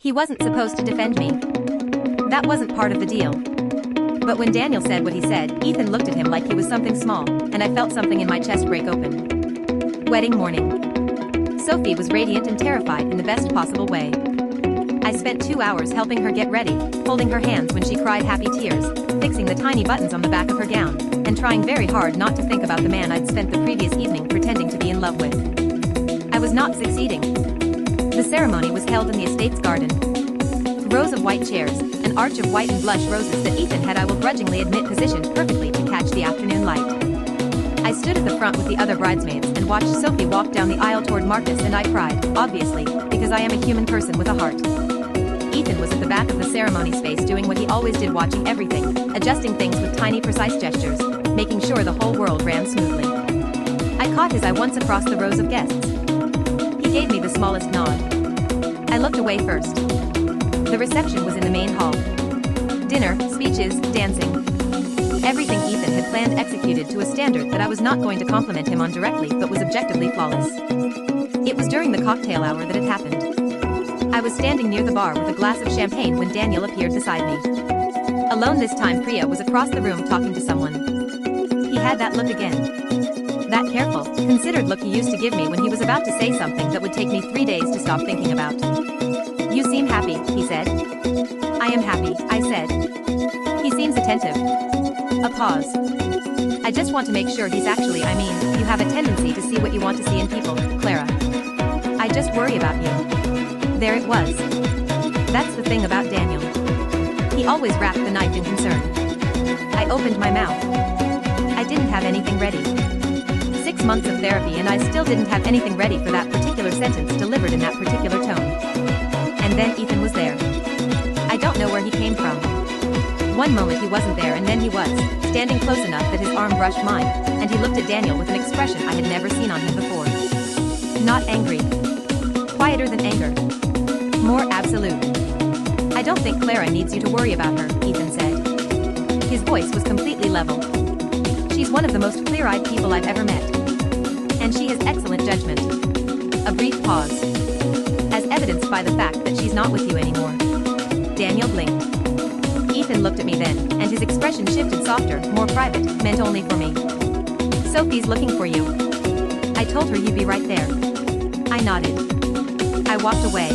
He wasn't supposed to defend me. That wasn't part of the deal. But when Daniel said what he said, Ethan looked at him like he was something small, and I felt something in my chest break open. Wedding morning. Sophie was radiant and terrified in the best possible way. I spent 2 hours helping her get ready, holding her hands when she cried happy tears, fixing the tiny buttons on the back of her gown, and trying very hard not to think about the man I'd spent the previous evening pretending to be in love with. I was not succeeding. The ceremony was held in the estate's garden. Rows of white chairs, an arch of white and blush roses that Ethan had, I will grudgingly admit, positioned perfectly to catch the afternoon light. I stood at the front with the other bridesmaids and watched Sophie walk down the aisle toward Marcus, and I cried, obviously, because I am a human person with a heart. Ethan was at the back of the ceremony space doing what he always did, watching everything, adjusting things with tiny precise gestures, making sure the whole world ran smoothly. I caught his eye once across the rows of guests. He gave me the smallest nod. I looked away first. The reception was in the main hall. Dinner, speeches, dancing. Everything Ethan had planned executed to a standard that I was not going to compliment him on directly, but was objectively flawless. It was during the cocktail hour that it happened. I was standing near the bar with a glass of champagne when Daniel appeared beside me. Alone this time, Priya was across the room talking to someone. He had that look again. That careful, considered look he used to give me when he was about to say something that would take me 3 days to stop thinking about. "You seem happy," he said. "I am happy," I said. "He seems attentive." A pause. "I just want to make sure he's actually, you have a tendency to see what you want to see in people, Clara. I just worry about you." There it was. That's the thing about Daniel. He always wrapped the knife in concern. I opened my mouth. I didn't have anything ready. 6 months of therapy and I still didn't have anything ready for that particular sentence delivered in that particular tone. And then Ethan was there. I don't know where he came from. One moment he wasn't there, and then he was, standing close enough that his arm brushed mine, and he looked at Daniel with an expression I had never seen on him before. Not angry. Quieter than anger. More absolute. "I don't think Clara needs you to worry about her," Ethan said. His voice was completely level. "She's one of the most clear-eyed people I've ever met. And she has excellent judgment." A brief pause. "As evidenced by the fact that she's not with you anymore." Daniel blinked. Ethan looked at me then, and his expression shifted, softer, more private, meant only for me. "Sophie's looking for you. I told her you'd be right there." I nodded. I walked away.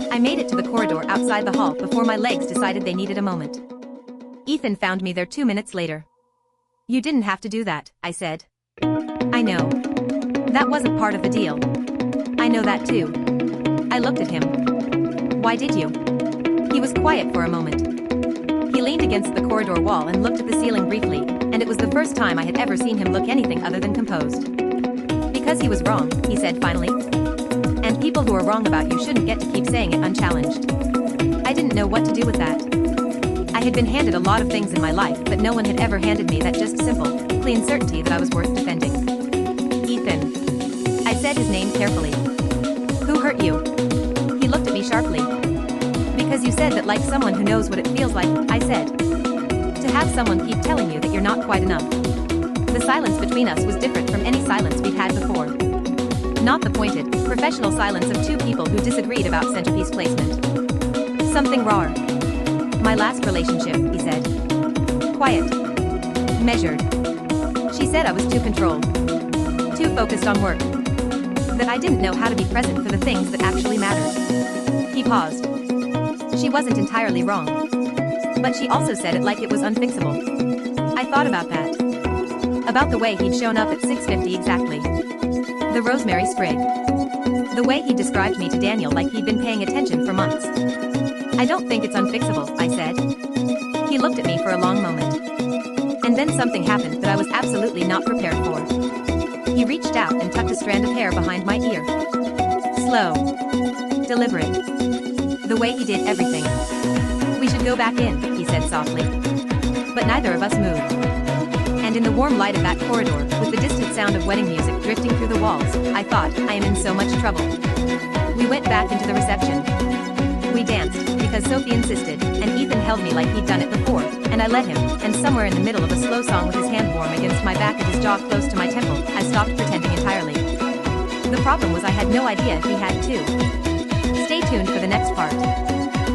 I made it to the corridor outside the hall before my legs decided they needed a moment. Ethan found me there 2 minutes later. "You didn't have to do that," I said. "I know. That wasn't part of the deal." "I know that too." I looked at him. "Why did you?" He was quiet for a moment. He leaned against the corridor wall and looked at the ceiling briefly, and it was the first time I had ever seen him look anything other than composed. "Because he was wrong," he said finally. "And people who are wrong about you shouldn't get to keep saying it unchallenged." I didn't know what to do with that. I had been handed a lot of things in my life, but no one had ever handed me that just simple, clean certainty that I was worth defending. "Ethan." I said his name carefully. "Who hurt you?" He looked at me sharply. "Because you said that like someone who knows what it feels like," I said. "To have someone keep telling you that you're not quite enough." The silence between us was different from any silence we'd had before. Not the pointed, professional silence of two people who disagreed about centerpiece placement. Something raw. "My last relationship," he said. Quiet. Measured. She said I was too controlled. Too focused on work. That I didn't know how to be present for the things that actually mattered. He paused. She wasn't entirely wrong. But she also said it like it was unfixable. I thought about that. About the way he'd shown up at 6:50 exactly. The rosemary sprig. The way he described me to Daniel like he'd been paying attention for months. "I don't think it's unfixable," I said. He looked at me for a long moment. And then something happened that I was absolutely not prepared for. He reached out and tucked a strand of hair behind my ear. Slow. Deliberate. The way he did everything. "We should go back in," he said softly. But neither of us moved. And in the warm light of that corridor, with the distant sound of wedding music drifting through the walls, I thought, I am in so much trouble. We went back into the reception. We danced, because Sophie insisted, and Ethan held me like he'd done it before, and I let him, and somewhere in the middle of a slow song with his hand warm against my back and his jaw close to my temple, I stopped pretending entirely. The problem was I had no idea if he had too. Stay tuned for the next part.